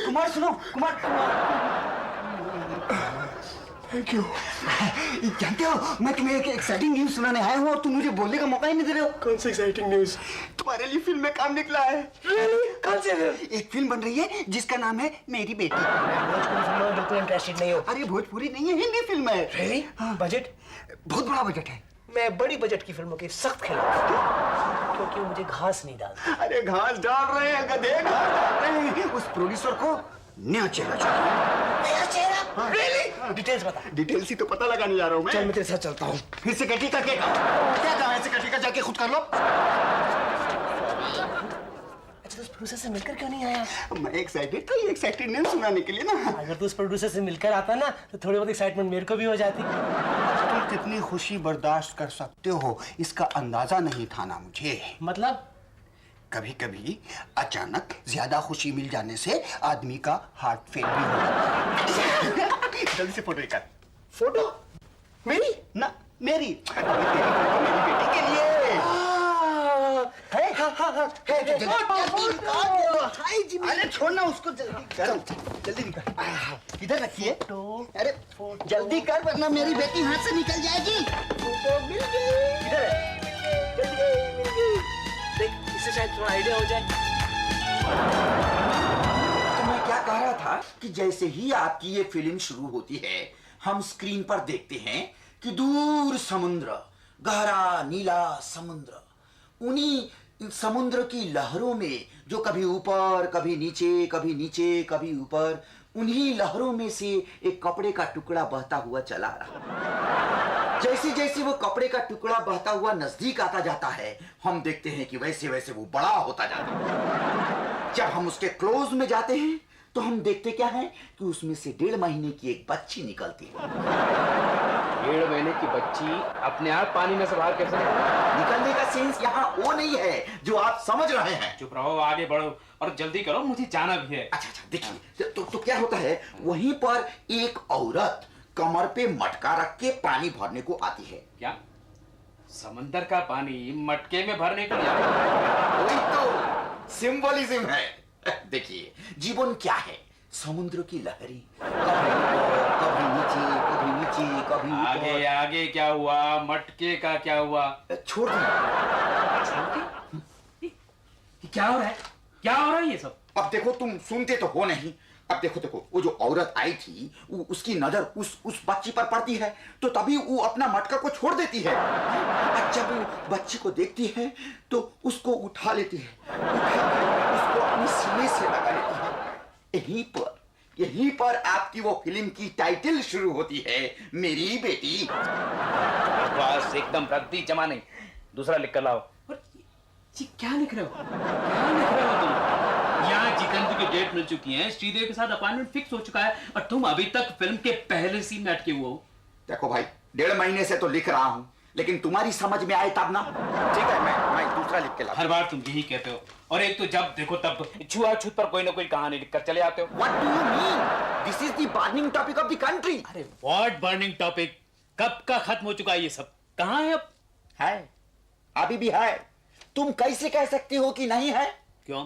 कुमार सुनो, Kumar. Thank you. जानते हो मैं तुम्हें एक एक्साइटिंग न्यूज सुनाने आया हूँ और तुम मुझे बोलने का मौका ही नहीं दे रहे हो। कौन सी एक्साइटिंग न्यूज? तुम्हारे लिए फिल्म में काम निकला है। कौन सी फिल्म? एक फिल्म बन रही है जिसका नाम है मेरी बेटी। भोजपुरी फिल्म में बिल्कुल इंटरेस्टेड नहीं हो। अरे भोजपुरी नहीं है, हिंदी फिल्म है। Really? हाँ। बजट? बहुत बड़ा बजट है। मैं बड़ी बजट की फिल्मों के सख्त खिलाफ हूं, क्योंकि मुझे घास नहीं डालती। अरे घास डाल रहे हैं, गधे घास डाल रहे हैं। उस प्रोड्यूसर को नया चेहरा चाहिए। नया चेहरा? Really? डिटेल्स बता। डिटेल्स ही तो पता लगाने जा रहा हूँ मैं। चल मैं तेरे साथ चलता हूँ। फिर से कटी का क्या काम है? कटी का जाके खुद कर लो। अच्छा तो उस प्रोड्यूसर से मिलकर क्यों नहीं आया? मैं एक्साइटेड था ये एक्साइटेड न्यूज़ सुनाने के लिए ना। अगर तू उस प्रोड्यूसर से मिलकर आता ना तो थोड़ी बहुत एक्साइटमेंट मेरे को भी हो जाती। तुम कितनी खुशी बर्दाश्त कर सकते हो इसका अंदाजा नहीं था ना मुझे। मतलब? कभी कभी अचानक ज्यादा खुशी मिल जाने से आदमी का हार्ट फेल भी हो जाता है। जल्दी से फोटो निकाल। फोटो? मेरी? ना मेरी मेरी बेटी के लिए अरे छोड़ना उसको, जल्दी निकाल। इधर रखिए। अरे जल्दी कर वरना मेरी बेटी हाथ से निकल जाएगी। फोटो मिल गई। इधर है। जल्दी मिल गई। देख इससे शायद थोड़ा आइडिया हो जाए। तो मैं क्या कह रहा था कि जैसे ही आपकी ये फिल्म शुरू होती है हम स्क्रीन पर देखते हैं कि दूर समुद्र, गहरा नीला समुद्र, उन्हीं समुद्र की लहरों में जो कभी ऊपर कभी नीचे कभी नीचे कभी ऊपर, उन्हीं लहरों में से एक कपड़े का टुकड़ा बहता हुआ चला रहा। जैसे जैसे वो कपड़े का टुकड़ा बहता हुआ नजदीक आता जाता है हम देखते हैं कि वैसे वैसे वो बड़ा होता जाता है। जब हम उसके क्लोज में जाते हैं तो हम देखते क्या है कि उसमें से 1.5 महीने की एक बच्ची निकलती है। 1.5 महीने की बच्ची अपने आप पानी में से बाहर कैसे निकलने का सेंस यहाँ वो नहीं है जो आप समझ रहे हैं। चुप रहो, आगे बढ़ो और जल्दी करो, मुझे जाना भी है। अच्छा देखिए तो क्या होता है, वहीं पर एक औरत कमर पे मटका रख के पानी भरने को आती है। क्या समंदर का पानी मटके में भरने को लिया? वही तो सिंबलिज्म है। देखिए जीवन क्या है, समुद्र की लहरी, कभी नीचे कभी नीचे कभी आगे ऊपर। आगे क्या हुआ? मटके का क्या हुआ? छोड़ दी। क्या हो रहा है? क्या हो रहा है ये सब? अब देखो तुम सुनते तो हो नहीं। अब देखो वो जो औरत आई थी उसकी नजर उस बच्ची पर पड़ती है तो तभी वो अपना मटका को छोड़ देती है। जब वो बच्ची को देखती है तो उसको उठा लेती है, उसको अपने सीने से लगा लेती है। यहीं पर आपकी वो फिल्म की टाइटल शुरू होती है, मेरी बेटी। बस एकदम रद्दी जमा नहीं, दूसरा लिख कर लाओ। और ये क्या लिख रहे हो? क्या लिख रहे हो तुम? यहाँ जितेंद्र की डेट मिल चुकी है, श्रीदेव के साथ अपॉइंटमेंट फिक्स हो चुका है और तुम अभी तक फिल्म के पहले सीन में अटके हुए हो। देखो भाई 1.5 महीने से तो लिख रहा हूँ लेकिन तुम्हारी समझ में आए तब ना। ठीक है मैं दूसरा लिख के लाता। हर बार तुम यही कहते हो और एक तो जब देखो तब छुआछूत पर कोई ना कोई कहानी लिखकर चले आते हो। What do you mean? This is the burning topic of the country. अरे व्हाट बर्निंग टॉपिक? कब का खत्म हो चुका है ये सब? कहाँ है अब? है, अभी भी है। तुम कैसे कह सकते हो कि नहीं है? क्यों?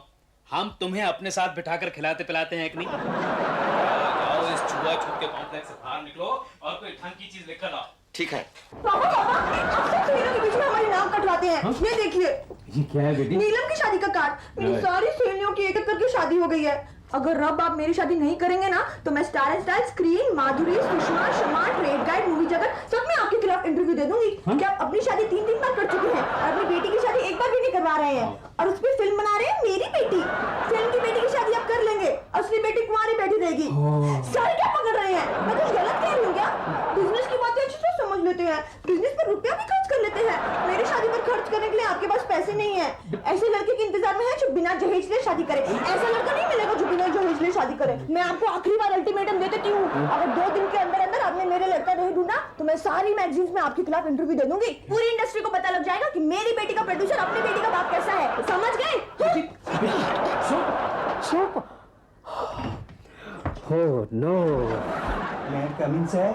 हम तुम्हें अपने साथ बिठाकर खिलाते पिलाते हैं कि नहीं? जाओ इस छुआछूत के कॉम्प्लेक्स से बाहर निकलो और कोई ढंग की चीज लिखकर लाओ। ठीक है। पापा, आप सब हीरो के बीच में हमारी नाक कटवाते हैं। ये देखिए। ये क्या है बेटी? नीलम की शादी का कार्ड। मेरी सारी सहेलियों की एक एक करके शादी हो गई है। अगर अब आप मेरी शादी नहीं करेंगे ना तो मैं स्टार स्टाइल, स्क्रीन, माधुरी, सुषमा, शमा, ट्रेड गाइड, मूवी जगत सब में आपके खिलाफ इंटरव्यू दे दूंगी कि आप अपनी शादी 3 बार कर चुके हैं और अपनी बेटी की शादी एक बार भी नहीं करवा रहे हैं, और उस पर फिल्म बना रहे हैं मेरी बेटी। फिल्म की बेटी की शादी आप कर लेंगे, असली बेटी कुंवारी बैठी रहेगी। सारे क्या पकड़ रहे हैं? मैं कुछ गलत कह रही हूँ क्या? बिजनेस की बातें अच्छे से समझ लेते हैं, बिजनेस पर रुपया भी खर्च कर लेते हैं। मेरी शादी पर खर्च करने के लिए आपके पास पैसे नहीं है। ऐसे लड़के के इंतजार में है जो बिना जहेज ले शादी करे। ऐसा लड़का नहीं मिलेगा जो बिना जहेज ले शादी करे। मैं आपको आखिरी बार अल्टीमेटम दे देती हूँ, अगर 2 दिन के अंदर अंदर आपने मेरे लड़का नहीं ढूंढा तो मैं सारी मैगजीन्स में आपके खिलाफ इंटरव्यू दे दूंगी। पूरी इंडस्ट्री को पता लग जाएगा कि मेरी बेटी का प्रोड्यूसर अपनी बेटी का बाप कैसा है। समझ गए? Oh no. May I come in, sir?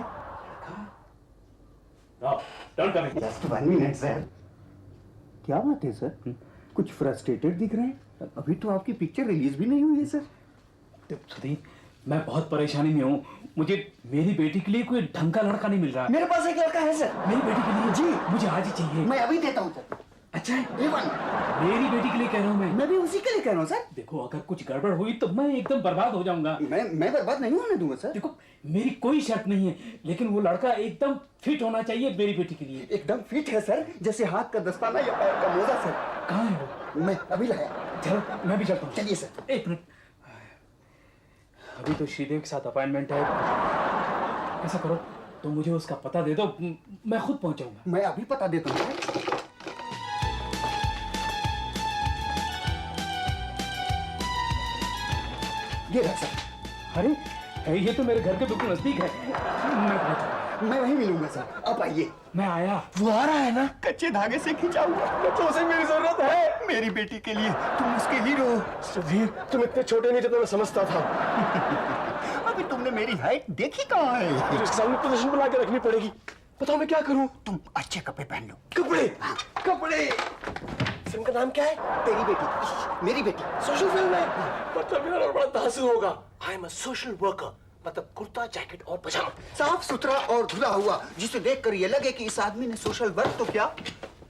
No, don't come in. Just 1 minute, sir. क्या बात है सर? कुछ फ्रस्ट्रेटेड दिख रहे हैं। अभी तो आपकी पिक्चर रिलीज भी नहीं हुई है सर। सुधीर, मैं बहुत परेशानी में हूँ। मुझे मेरी बेटी के लिए कोई ढंग का लड़का नहीं मिल रहा। मेरे पास एक लड़का है सर। मेरी बेटी के लिए? जी। मुझे आज ही चाहिए। मैं अभी देता हूँ सर। अच्छा है? A1। मेरी बेटी के लिए कह रहा हूँ मैं भी उसी के लिए कह रहा हूँ सर। देखो, अगर कुछ गड़बड़ हुई तो मैं एकदम बर्बाद हो जाऊंगा। मैं बर्बाद नहीं होने दूंगा सर। देखो, मेरी कोई शर्त नहीं है, लेकिन वो लड़का एकदम फिट होना चाहिए मेरी बेटी के लिए। एकदम फिट है सर, जैसे हाथ का दस्ताना या पैर का मोजा सर। कहाँ है वो? मैं अभी लाया। चलो, मैं भी चलता हूँ। चलिए सर। 1 मिनट। अभी तो श्रीदेव के साथ अपॉइंटमेंट है। ऐसा करो, तो मुझे उसका पता दे दो, मैं खुद पहुंचाऊंगा। मैं अभी पता देता हूँ सर। ये रहा सर। अरे, ये तो मेरे घर के बिल्कुल नजदीक है। मैं वहीं मिलूंगा सर। अब आइए। मैं आया। वो आ रहा है ना, कच्चे धागे से खींचा हुआ, तो उसे मेरी जरूरत है मेरी बेटी के लिए। तुम उसके हीरो। सुधीर, तुम इतने छोटे नहीं जितना मैं समझता था। अभी तुमने मेरी हाइट देखी कहाँ है? मुझे इसके सामने पोजीशन बना के रखनी पड़ेगी। बताओ मैं क्या करूं? तुम अच्छे कपड़े पहन लो। कपड़े? कपड़े? फिल्म का नाम क्या है? तेरी बेटी, मेरी बेटी। सोशल फिल्म है, मतलब मेरा बड़ा तहसील होगा। I am a social worker, मतलब कुर्ता, जैकेट और पजामा। साफ सुथरा और धुला हुआ, जिसे देखकर ये लगे कि इस आदमी ने सोशल वर्क तो क्या,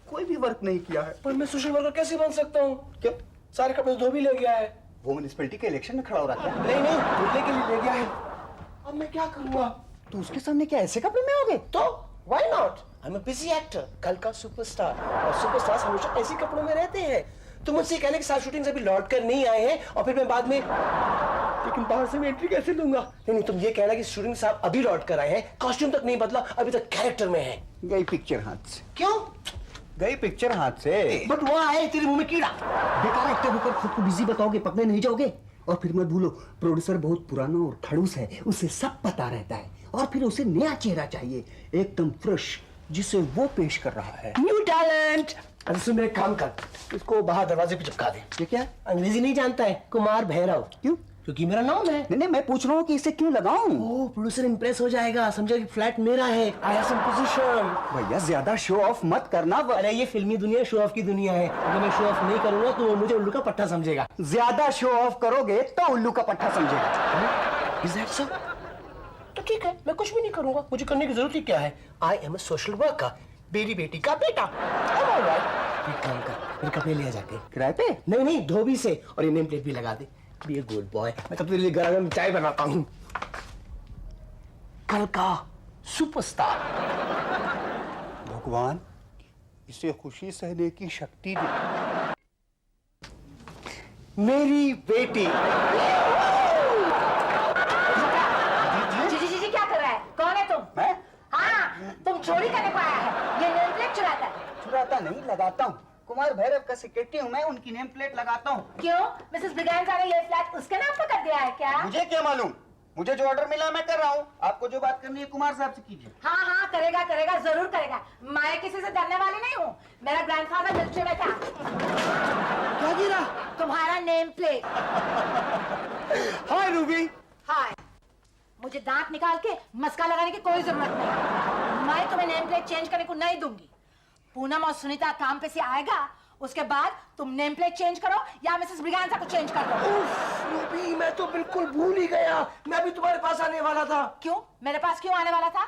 कोई भी वर्क नहीं किया है। पर मैं सोशल वर्कर कैसे बन सकता हूँ? क्यों? सारे कपड़े धो भी ले गया है। वो म्युनिसिपैलिटी के इलेक्शन में खड़ा हो रहा था। नहीं, धुलने के लिए ले गया है। अब मैं क्या करूँगा? तो उसके सामने क्या ऐसे कपड़े में होगे? तो why not? I'm a busy actor, कल का सुपरस्टार, और सुपरस्टार्स हमेशा ऐसे कपड़ों में रहते हैं। तुम मुझसे कहने के साथ शूटिंग से अभी लौट कर नहीं आए हैं और फिर मैं बाद में, लेकिन बाहर से मैं एंट्री कैसे लूंगा? नहीं, तुम ये कहना कि शूटिंग से आप अभी लौट कर आए हैं, कॉस्ट्यूम तक नहीं बदला, अभी तक कैरेक्टर में है। गई पिक्चर हाथ से। क्यों? गई पिक्चर हाथ से। बट वो आए तेरे मुंह में कीड़ा। बेकार एक्टर होकर खुद को बिजी बताओगे, पकड़े नहीं जाओगे। और फिर मत भूलो, प्रोड्यूसर बहुत पुराना और खड़ूस है, उसे सब पता रहता है, और फिर उसे नया चेहरा चाहिए, एकदम फ्रेश, जिसे वो पेश कर रहा है। New talent. अरे सुन, मेरे काम कर, इसको बाहर दरवाजे पे चिपका दे। ये क्या? अंग्रेजी नहीं जानता है? कुमार भैरव। क्यों? क्योंकि मेरा नाम है। नहीं, मैं पूछ रहा हूँ कि इसे क्यों लगाऊं? ओ, प्रोड्यूसर इंप्रेस हो जाएगा, समझा कि फ्लैट मेरा है। I have some position. भैया ज्यादा शो ऑफ मत करना। अरे ये फिल्मी दुनिया शो ऑफ की दुनिया है, अगर मैं शो ऑफ नहीं करूंगा तो वो मुझे उल्लू का पट्टा समझेगा। ज्यादा शो ऑफ करोगे तो उल्लू का पट्टा समझेगा। Is that so? तो ठीक है, मैं कुछ भी नहीं करूंगा, मुझे करने की जरूरत ही क्या है? I am a social worker, मेरी बेटी का बेटा। एक काम कर, मेरे कपड़े ले जाके। किराए पे? नहीं, धोबी से, और ये नेम प्लेट भी लगा दे। Be a good boy. मैं तब तेरे लिए गरम चाय बनाता हूँ। कल का सुपरस्टार। भगवान इसे खुशी सहने की शक्ति दे। मेरी बेटी। जी क्या कर रहा है? कौन है तुम? मैं? हाँ, तुम चोरी करने को आया है। ये नेम प्लेट चुराता है। चुराता नहीं, लगाता हूँ। कुमार भैरव का सेक्रेटरी हूँ मैं, उनकी नेम प्लेट लगाता हूँ। क्यों? मिसेस ब्रिगेंसा ने ये फ्लैट उसके नाम पर कर दिया है क्या? मुझे क्या मालूम, मुझे जो ऑर्डर मिला मैं कर रहा हूँ। आपको जो बात करनी है कुमार साहब से कीजिए। हाँ, करेगा, जरूर करेगा। मैं किसी से डरने वाली नहीं हूँ। मेरा ग्रैंडफादर मिलिट्री में था। क्या गिरा? तुम्हारा नेम प्लेट। हाय रूबी। हाय। मुझे दांत निकाल के मस्का लगाने की कोई जरूरत नहीं। मैं तुम्हें नेम प्लेट चेंज करने को नहीं दूंगी। पूनम और सुनीता काम पे से आएगा, उसके बाद तुम नेम प्लेट चेंज करो या मिसेस ब्रिगेंसा को चेंज कर दो। रूबी, मैं तो बिल्कुल भूल ही गया, मैं भी तुम्हारे पास आने वाला था। क्यों? मेरे पास क्यों आने वाला था?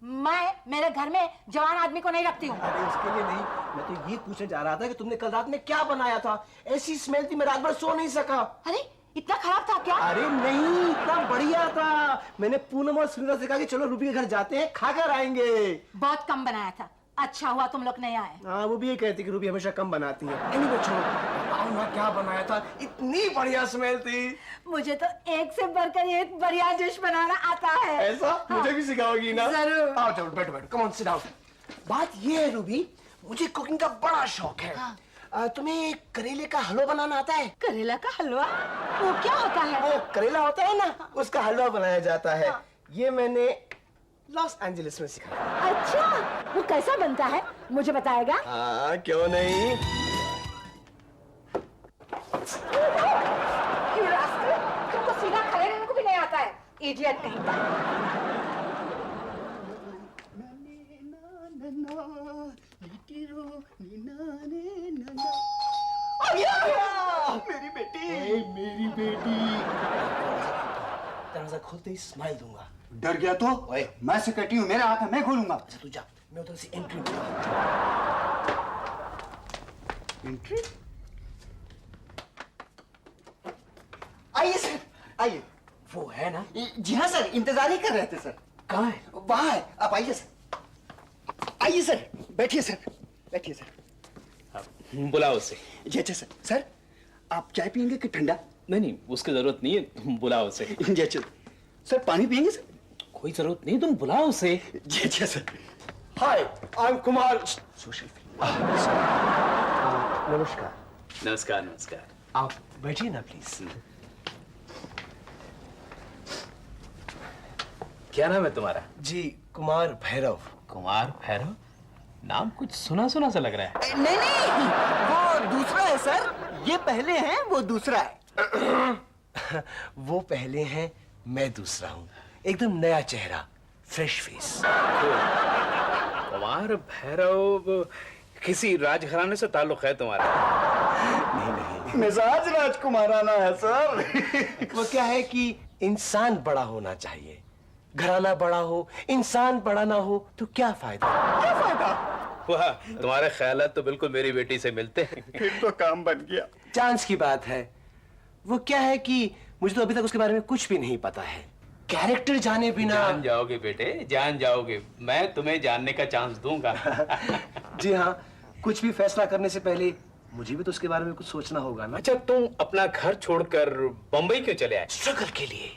मैं मेरे घर में जवान आदमी को नहीं रखती हूँ। अरे उसके लिए नहीं, मैं तो ये पूछने जा रहा था कि तुमने कल रात में क्या बनाया था। ऐसी स्मेल थी, मैं रात भर सो नहीं सका। अरे इतना खराब था क्या? अरे नहीं, इतना बढ़िया था। मैंने पूनम और सुनीता से कहा कि चलो रूबी के घर जाते हैं, खाकर आएंगे। बहुत कम बनाया था, अच्छा हुआ तुम लोग नहीं आए। हाँ, वो भी ये कहती कि रूबी हमेशा कम बनाती है। Anyway, छोड़ो, बताओ ना क्या बनाया था, इतनी बढ़िया स्मेल थी। मुझे तो एक से बढ़कर एक बढ़िया डिश बनाना आता है। ऐसा? हाँ। मुझे भी सिखाओगी ना? जरूर। आओ चलो, बैठो बैठो, कम ऑन सिट डाउन। बात ये है रूबी, मुझे कुकिंग का बड़ा शौक है। हाँ। तुम्हें करेले का हलवा बनाना आता है? करेला का हलवा? वो क्या होता है? वो करेला होता है ना, उसका हलवा बनाया जाता है। ये मैंने लॉस एंजलिस में सीखा। अच्छा, वो कैसा बनता है, मुझे बताएगा? हाँ, क्यों नहीं। तुमको सीधा खड़े रहने को भी नहीं आता है, इडियट कहीं का। मेरी बेटी, मेरी बेटी। दरवाजा खोलते ही स्माइल दूंगा। डर गया तो? ओए, मैं सेक्रेटरी हूँ, मेरा हाथ है, मैं खोलूंगा। अच्छा तू जा, मैं उधर से एंट्री दूंगा। एंट्री? आइए सर, आइए। वो है ना? जी हाँ सर, इंतजार ही कर रहे थे सर। कहाँ है? वहाँ है, आप आइए सर। आइए सर, बैठिए सर, बैठिए सर। बुलाओ उसे। जी अच्छा सर। सर, आप चाय पियेंगे कि ठंडा? नहीं नहीं, उसकी जरूरत नहीं है, तुम बुलाओ उसे। जी अच्छा। सर, पानी पियेंगे सर? कोई जरूरत नहीं, तुम बुलाओ उसे। जी अच्छा sir. Hi, I am Kumar. Social नमस्कार। नमस्कार नमस्कार। आप बैठिए ना प्लीज। क्या नाम है तुम्हारा? जी, कुमार भैरव। कुमार भैरव? नाम कुछ सुना सुना सा लग रहा है। नहीं नहीं, वो दूसरा है सर। ये पहले हैं, वो दूसरा है। वो पहले हैं, मैं दूसरा हूँ। एकदम नया चेहरा, फ्रेश फेस। कुमार भैरव, किसी राजघराने से ताल्लुक है तुम्हारा? नहीं। मिजाज राजकुमाराना है सर। वो क्या है कि इंसान बड़ा होना चाहिए। घराना बड़ा हो, इंसान बड़ा ना हो तो क्या फायदा? क्या फायदा? वाह, तुम्हारे ख्यालात तो बिल्कुल मेरी बेटी से मिलते हैं। फिर तो काम बन गया। चांस की बात है। वो क्या है कि मुझे तो अभी तक उसके बारे में कुछ भी नहीं पता है। कैरेक्टर जाने बिना। जान जाओगे बेटे, जान जाओगे। मैं तुम्हें जानने का चांस दूंगा। जी हाँ, कुछ भी फैसला करने से पहले मुझे भी तो उसके बारे में कुछ सोचना होगा ना। अच्छा, तुम अपना घर छोड़कर बंबई क्यों चले आए? स्ट्रगल के लिए।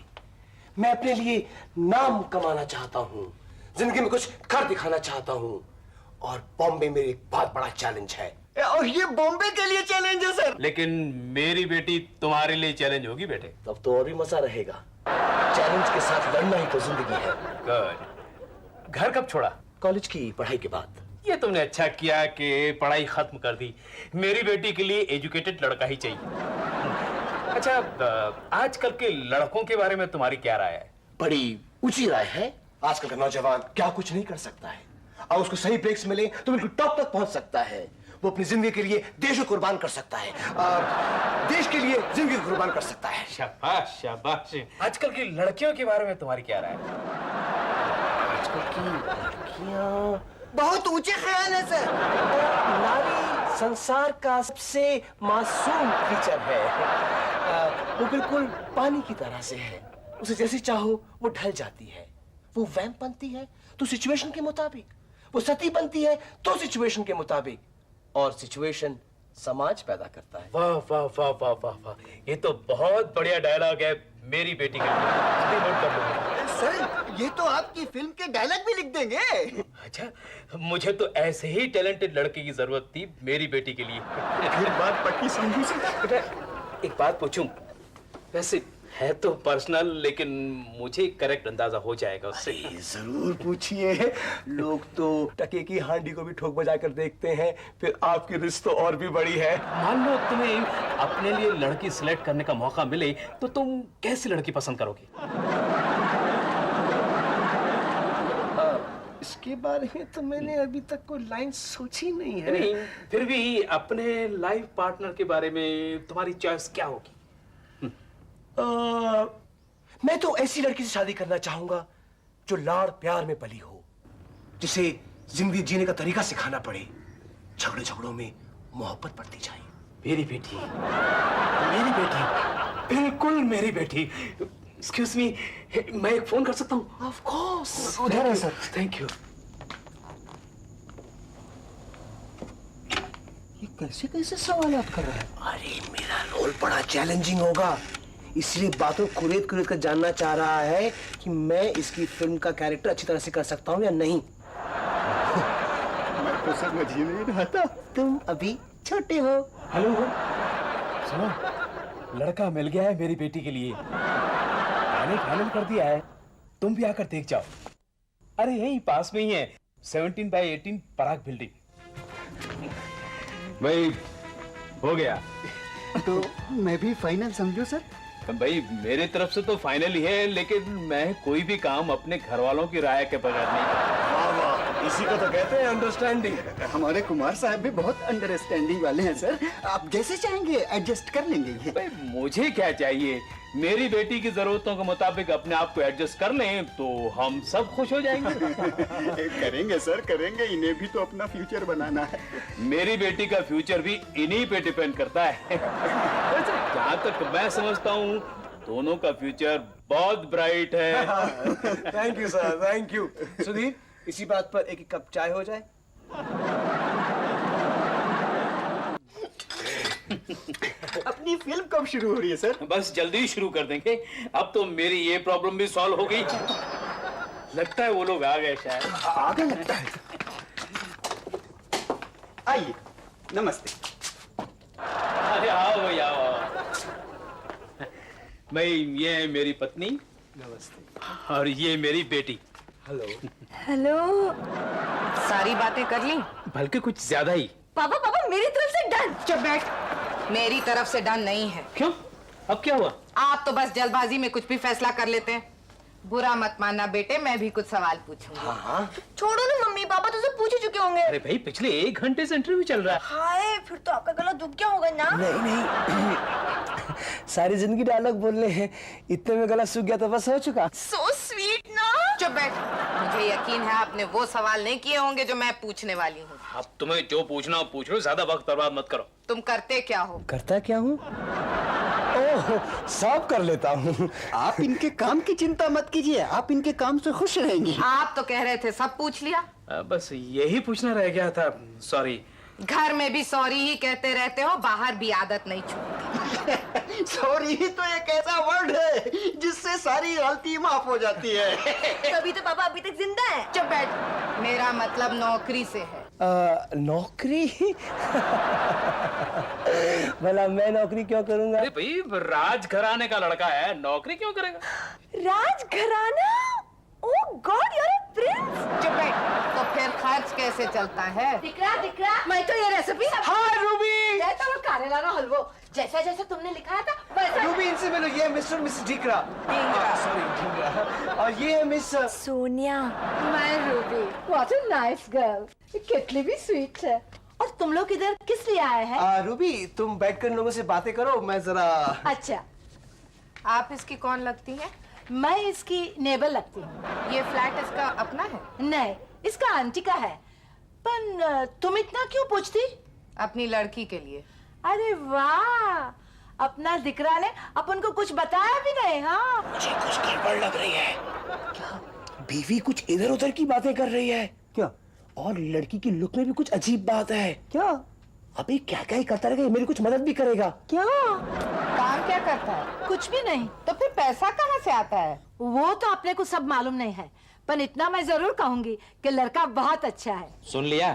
मैं अपने लिए नाम कमाना चाहता हूँ, जिंदगी में कुछ कर दिखाना चाहता हूँ, और बॉम्बे मेरे एक बहुत बड़ा चैलेंज है। और ये बॉम्बे के लिए चैलेंज है सर। लेकिन मेरी बेटी तुम्हारे लिए चैलेंज होगी बेटे। तब तो और भी मजा रहेगा। चैलेंज के साथ लड़ना ही तो जिंदगी है। गुड। घर कब छोड़ा? कॉलेज की पढ़ाई के बाद। ये तुमने अच्छा किया कि पढ़ाई खत्म कर दी। मेरी बेटी के लिए एजुकेटेड लड़का ही चाहिए। अच्छा, आजकल के लड़कों के बारे में तुम्हारी क्या राय है? बड़ी ऊंची राय है। आजकल का नौजवान क्या कुछ नहीं कर सकता है, और उसको सही ब्रेक्स मिले तो बिल्कुल टॉप तक पहुंच सकता है। वो अपनी जिंदगी के लिए देश को कुर्बान कर सकता है, देश के लिए जिंदगी को कुर्बान कर सकता है। शाबाश शाबाश। आजकल की लड़कियों के बारे में तुम्हारी क्या राय है? आजकल की लड़कियां बहुत ऊंचे ख्याल है सर। नारी संसार का सबसे मासूम क्रीचर है। वो बिल्कुल पानी की तरह से है। उसे जैसे चाहो वो ढल जाती है। वो वैम्प बनती है तो सिचुएशन के मुताबिक, वो सती बनती है तो सिचुएशन के मुताबिक, और सिचुएशन समाज पैदा करता है। वाह वाह वाह वाह वाह वाह, ये तो बहुत बढ़िया डायलॉग है मेरी बेटी के लिए। नोट कर लो। सर, ये तो आपकी फिल्म के डायलॉग भी लिख देंगे। अच्छा, मुझे तो ऐसे ही टैलेंटेड लड़के की जरूरत थी मेरी बेटी के लिए। फिर बात पक्की समझू सर। बेटा, एक बात पूछूं? वैसे है तो पर्सनल, लेकिन मुझे करेक्ट अंदाजा हो जाएगा उससे। जरूर पूछिए। लोग तो टके की हांडी को भी ठोक बजा कर देखते हैं, फिर आपकी रिश्त तो और भी बड़ी है। मान लो तुम्हें अपने लिए लड़की सिलेक्ट करने का मौका मिले तो तुम कैसी लड़की पसंद करोगे? इसके बारे में तो मैंने अभी तक कोई लाइन सोची नहीं है। नहीं, फिर भी अपने लाइफ पार्टनर के बारे में तुम्हारी चॉइस क्या होगी? मैं तो ऐसी लड़की से शादी करना चाहूंगा जो लाड़ प्यार में पली हो, जिसे जिंदगी जीने का तरीका सिखाना पड़े, झगड़े झगड़ों में मोहब्बत बढ़ती जाए। मेरी बेटी, मेरी बेटी, बिल्कुल मेरी बेटी। एक्सक्यूज मी, मैं एक फोन कर सकता हूँ? Of course. उधर है सर। Thank you. ये कैसे कैसे सवाल कर रहा है? अरे मेरा रोल बड़ा चैलेंजिंग होगा, इसलिए बातों कुरेद कुरेद कर जानना चाह रहा है कि मैं इसकी फिल्म का कैरेक्टर अच्छी तरह से कर सकता हूँ या नहीं। मैं तो समझ ही नहीं रहा था, तुम अभी छोटे हो। हेलो, सुनो, लड़का मिल गया है मेरी बेटी के लिए। मैंने फाइनल कर दिया है, तुम भी आकर देख जाओ। अरे यहीं पास में ही है, 17/18 पराग बिल्डिंग। भाई हो गया। तो मैं भी फाइनल समझू सर? भाई मेरी तरफ से तो फाइनल ही है, लेकिन मैं कोई भी काम अपने घर वालों की राय के बगैर नहीं करता। वाह वाह, इसी को तो कहते हैं अंडरस्टैंडिंग। हमारे कुमार साहब भी बहुत अंडरस्टैंडिंग वाले हैं सर, आप जैसे चाहेंगे एडजस्ट कर लेंगे ये। भाई मुझे क्या चाहिए, मेरी बेटी की जरूरतों के मुताबिक अपने आप को एडजस्ट कर लें तो हम सब खुश हो जाएंगे। करेंगे सर करेंगे, इन्हें भी तो अपना फ्यूचर बनाना है। मेरी बेटी का फ्यूचर भी इन्हीं पे डिपेंड करता है। वैसे जहाँ तक मैं समझता हूँ दोनों का फ्यूचर बहुत ब्राइट है। Thank you sir, thank you. Sudhir, इसी बात पर एक कप चाय हो जाए। अपनी फिल्म कब शुरू हो रही है सर? बस जल्दी ही शुरू कर देंगे, अब तो मेरी ये प्रॉब्लम भी सॉल्व हो गई। लगता है वो लोग आ गए शायद। आगे लगता है। आइए, नमस्ते। अरे आओ भाई आओ। भाई ये है मेरी पत्नी। नमस्ते। और ये मेरी बेटी। हेलो। हेलो सारी बातें कर ली? बल्कि कुछ ज्यादा ही। पापा, पापा मेरी तरफ से डन। चुप बैठ, मेरी तरफ से डन नहीं है। क्यों, अब क्या हुआ? आप तो बस जल्दबाजी में कुछ भी फैसला कर लेते हैं। बुरा मत मानना बेटे, मैं भी कुछ सवाल पूछूंगी। छोड़ो ना मम्मी, पापा तो सब पूछ ही चुके होंगे। अरे भाई पिछले 1 घंटे से इंटरव्यू चल रहा है। हाय, फिर तो आपका गला दुख गया होगा ना? नहीं नहीं, सारी जिंदगी डायलॉग बोलने हैं, इतने में गला सूख गया तो बस हो चुका। सो स्वीट ना। चुप बैठ, मुझे यकीन है आपने वो सवाल नहीं किए होंगे जो मैं पूछने वाली हूँ। अब तुम्हें जो पूछना हो पूछ लो, ज्यादा वक्त बर्बाद मत करो। तुम करते क्या हो? करता क्या हूँ? ओह, सब कर लेता हूँ। आप इनके काम की चिंता मत कीजिए, आप इनके काम से खुश रहेंगी। आप तो कह रहे थे सब पूछ लिया। बस यही पूछना रह गया था, सॉरी। घर में भी सॉरी ही कहते रहते हो, बाहर भी आदत नहीं छूटती। सॉरी ही तो एक ऐसा वर्ड है जिससे सारी गलती माफ हो जाती है। तभी तो पापा अभी तक जिंदा है। चुप बैठ, मेरा मतलब नौकरी से है। नौकरी? भला मैं नौकरी क्यों करूंगा? अरे भाई राजघराने का लड़का है, नौकरी क्यों करेगा? राजघराना? Oh God, you are a prince. चुप बैठ, तो फिर खर्च कैसे चलता है? दिख रहा मैं तो ये रेसिपी। हाय रूबी। जैसा वो करेला ना हलवो, जैसा जैसा तुमने लिखा था वैसा। रूबी, इनसे मिलो, ये मिस्टर मिस ढीकरा। सॉरी, ढीकरा। और ये है मिस सोनिया। मैं Ruby. What a nice girl, कितनी भी स्वीट है। और तुम लोग इधर किस लिए आए हैं? रूबी, तुम बैठकर इन लोगों से बातें करो, मैं जरा। अच्छा, आप इसकी कौन लगती हैं? मैं इसकी नेबर लगती हूँ। ये फ्लैट इसका अपना है? नहीं, इसका आंटी का है। पर तुम इतना क्यों पूछती? अपनी लड़की के लिए। अरे वाह, अपना दिकरा ने अपन को कुछ बताया भी नहीं। हाँ, मुझे कुछ गड़बड़ लग रही है। क्या बीवी कुछ इधर उधर की बातें कर रही है क्या? और लड़की की लुक में भी कुछ अजीब बात है क्या? अभी क्या क्या ही करता रहेगा, मेरी कुछ मदद भी करेगा क्या? काम क्या करता है? कुछ भी नहीं। तो फिर पैसा कहाँ से आता है? वो तो अपने को सब मालूम नहीं है, पर इतना मैं जरूर कहूंगी कि लड़का बहुत अच्छा है। सुन लिया,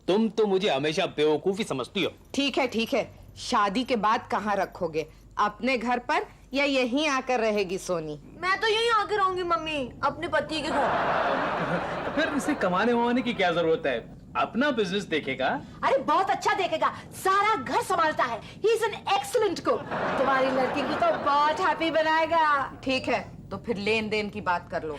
तुम तो मुझे हमेशा बेवकूफी समझती हो। ठीक है, शादी के बाद कहाँ रखोगे? अपने घर पर या यहीं आकर रहेगी सोनी? मैं तो यहीं आकर रहूंगी मम्मी, अपने पति के घर। फिर इसे कमाने वमाने की क्या जरूरत है, अपना बिजनेस देखेगा। अरे बहुत अच्छा देखेगा, सारा घर संभालता है। He is an excellent cook. तुम्हारी लड़की को तो बहुत हैप्पी बनाएगा। ठीक है, तो फिर लेन देन की बात कर लो।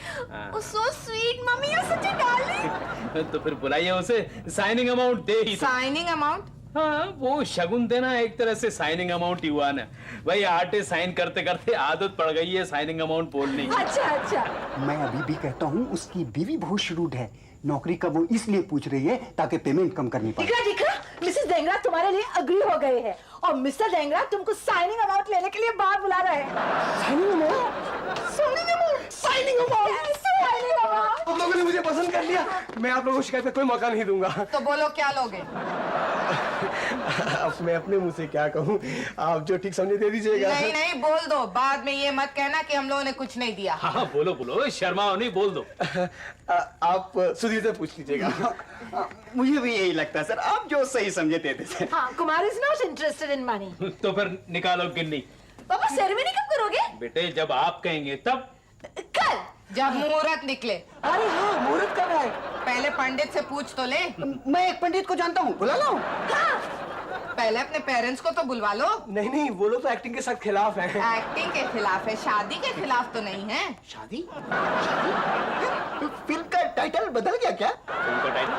So sweet mummy, you are such a darling. तो फिर बुलाइए उसे, साइनिंग अमाउंट दे ही। Signing amount? हाँ, वो शगुन देना एक तरह से साइनिंग अमाउंट ही हुआ ना। भाई आर्टिस्ट साइन करते करते आदत पड़ गई है साइनिंग अमाउंट बोलने की। अच्छा। मैं अभी भी कहता हूँ उसकी बीवी बहुत शुरूड है, नौकरी का वो इसलिए पूछ रही है ताकि पेमेंट कम करनी पड़े। दिख रहा मिसेस देंगरा तुम्हारे लिए अग्री हो गए हैं और मिस्टर देंगरा तुमको साइनिंग अमाउंट लेने के लिए बाहर बुला रहे हैं। Signing amount, signing amount. तुम लोगों ने मुझे पसंद कर लिया, मैं आप लोगों को शिकायत का कोई मौका नहीं दूंगा। तो बोलो क्या लोगे? अब मैं अपने मुंह से क्या कहूँ, आप जो ठीक समझे दे दीजिएगा। नहीं नहीं बोल दो, बाद में ये मत कहना कि हम लोगों ने कुछ नहीं दिया। हाँ बोलो बोलो, शर्माओ नहीं, बोल दो। आप सुधीर से पूछ लीजिएगा। मुझे भी यही लगता है सर, आप जो सही समझे देते थे। हाँ, Kumar is not interested in money. तो फिर निकालो गिन्नी। पापा सेरेमनी कब करोगे? बेटे जब आप कहेंगे तब। कल जब मुहूर्त निकले। अरे हाँ, मुहूर्त कब है? पहले पंडित से पूछ तो ले। मैं एक पंडित को जानता हूँ, बुला लाऊं? पहले अपने पेरेंट्स को तो बुलवा लो। नहीं नहीं, वो लोग तो एक्टिंग के सख्त खिलाफ हैं। एक्टिंग के खिलाफ है, शादी के खिलाफ तो नहीं है। शादी? फिल्म का टाइटल बदल गया क्या? फिल्म का टाइटल?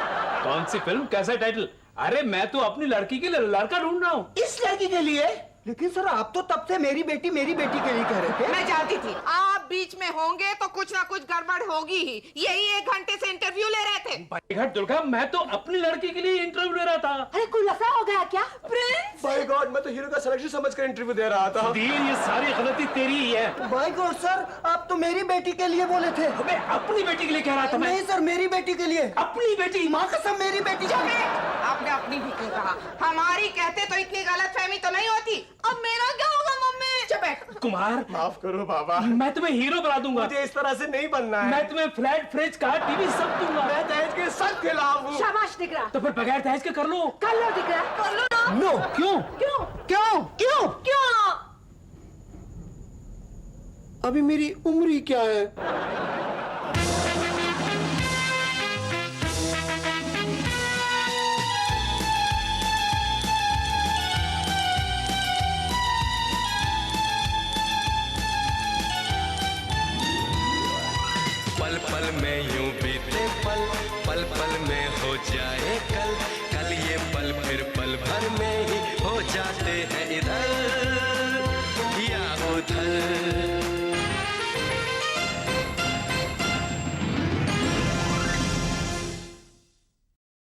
कौन सी फिल्म, कैसा टाइटल? अरे मैं तो अपनी लड़की के लिए लड़का ढूंढ रहा हूँ। इस लड़की के लिए? लेकिन सर आप तो तब से मेरी बेटी के लिए कह रहे थे। मैं जानती थी आप बीच में होंगे तो कुछ ना कुछ गड़बड़ होगी ही, यही 1 घंटे से इंटरव्यू ले रहे थे। घट दुर्गा, मैं तो अपनी लड़की के लिए इंटरव्यू ले रहा था। अरे कोई लफड़ा हो गया क्या? प्रिंस बाय गॉड, मैं तो हीरो का सिलेक्शन समझकर इंटरव्यू दे रहा था। धीर, ये सारी गलती तेरी ही है। बाय गॉड सर, आप तो मेरी बेटी के लिए बोले थे। मैं अपनी बेटी के लिए कह रहा था। मैं नहीं सर, मेरी बेटी के लिए। अपनी बेटी? माँ कसम, मेरी बेटी के लिए। आपने अपनी भी क्यों कहा? हमारी कहते तो इतनी गलतफहमी तो नहीं होती। अब मेरा क्या होगा मम्मी? चुप। कुमार माफ करो बाबा, मैं तुम्हें हीरो बना दूंगा। मुझे इस तरह से नहीं बनना है। मैं तुम्हें फ्लैट, फ्रिज, कार, टीवी सब दूंगा। मैं दहेज के सख्त खिलाफ हूँ। शाबाश दिख रहा। तो फिर बगैर दहेज के कर लो। कर लो दिख रहा, कर लो ना। नो। क्यों? क्यों? क्यों? क्यों? क्यों? अभी मेरी उम्र ही क्या है? पल पल में यूं बीते पल, पल पल में हो जाए कल, कल ये पल फिर पल भर में ही हो जाए